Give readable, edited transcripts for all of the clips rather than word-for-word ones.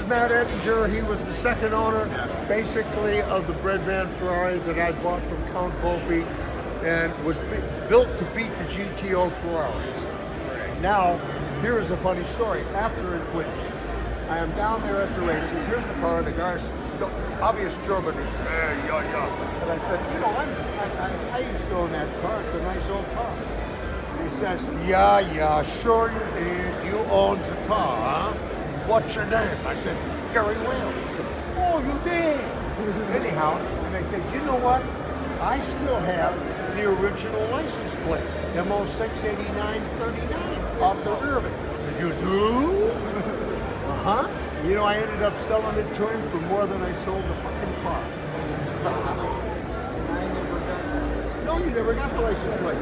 Matt Ettinger. He was the second owner, basically, of the bread van Ferrari that I bought from Count Volpe, and was built to beat the GTO Ferraris. Now, here is a funny story. After it went, I am down there at the races. Here's the car, and the guy's obvious German. And I said, you know, I used to own that car. It's a nice old car. And he says, yeah, sure you did. You owns the car, huh? What's your name? I said, Gary Wales. He said, oh, you did. Anyhow, and I said, you know what? I still have the original license plate, MO68939, off the rear of it. I said, you do? Uh-huh. You know, I ended up selling it to him for more than I sold the fucking car. I never got that. No, you never got the license plate.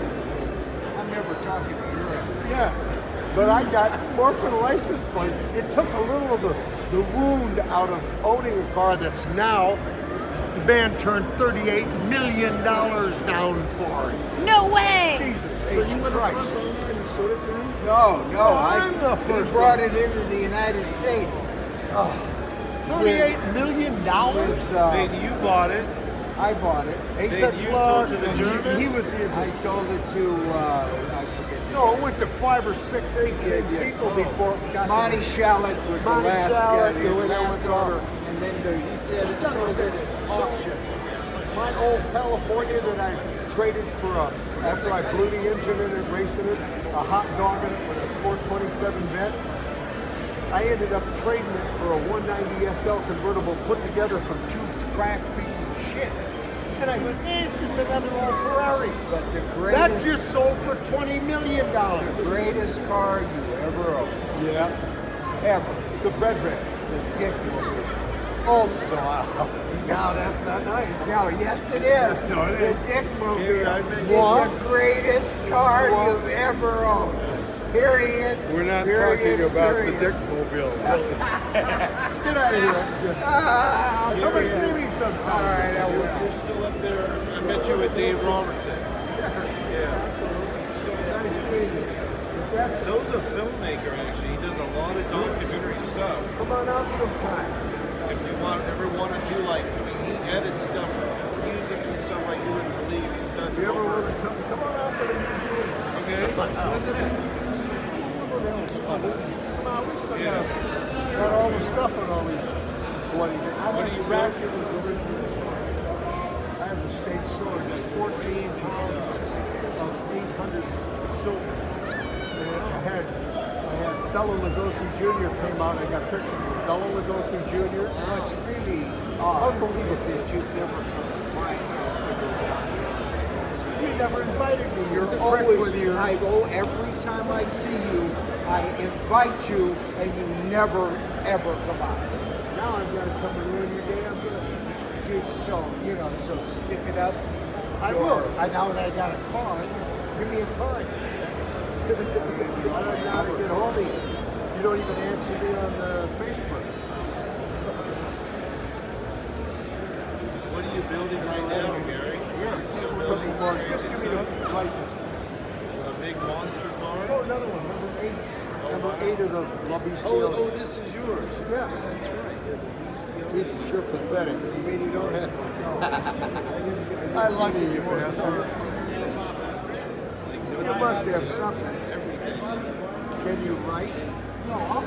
I'm never talking to you. Yeah. But I got more for the license plate. It took a little of the wound out of owning a car that's now, the band turned $38 million down for it. No way! Jesus So H. you went to Christ. first owner and you sold it to him? No, I'm the he first brought one. it into the United States. $38 million? With, Then you bought it. I bought it. He Then said you Claude, sold to the and German? He was the. I sold it to, I forget. No, it went to 5 or 6, 8 people before it got Monty to Shallett was Monty the last, Shallett, the the way that last went owner. on. And then he said it sold it at auction. my old California that I traded for after I blew the engine in it, racing it, a hot dog in it with a 427 vet. I ended up trading it for a 190 SL convertible put together from 2 cracked pieces of shit. And I went, it's just another old Ferrari. But the That greatest, just sold for $20 million. the greatest car you ever owned. Yeah. Ever. The bread van. The Dick Mobile. Oh, wow. Now that's not nice. No, yes it is. No, it The ain't. Dick Mobile is What? the greatest car What? you've ever owned. Period. We're not Period, talking about period. the Dick Mobile. Get out of here. Ah, Come and period. see me sometime. All right, I will. You're still up there. I met you with Dave Robertson. Nice meeting you. That's, So's a filmmaker, actually. He does a lot of documentary stuff. come on out sometime. If you ever want to do like, I mean, he edits stuff, music and stuff like you wouldn't believe. He's done. If you ever want to come on out to the museum. Okay. Come on, we still got all the stuff on all these bloody. What do you back rent? it was original. I have the state sword. It's 14 of 800 silver. And I had Bela Lugosi Jr. came out. I got pictures of Bela Lugosi Jr. It's really odd Unbelievable. that you've never come to find You never invited me. You're You're the prick always, with your. I go every time I see you, I invite you, and you never ever come out. Now I'm going to come and ruin your day. I'm going So stick it up. I will. Now that I got a car, give me a card. I don't know how to get hold of you. You don't even answer me on Facebook. What are you building right now, Gary? Yeah, You're still Couple building more. crazy Just give me stuff? the license. A big monster car? Oh, another one. Number 8. Number 8 of the La Bestioni. Oh, this is yours. Yeah. That's right. This is sure pathetic. You mean you don't have I love you, you bastard. You must have something. Can you write? No, I'll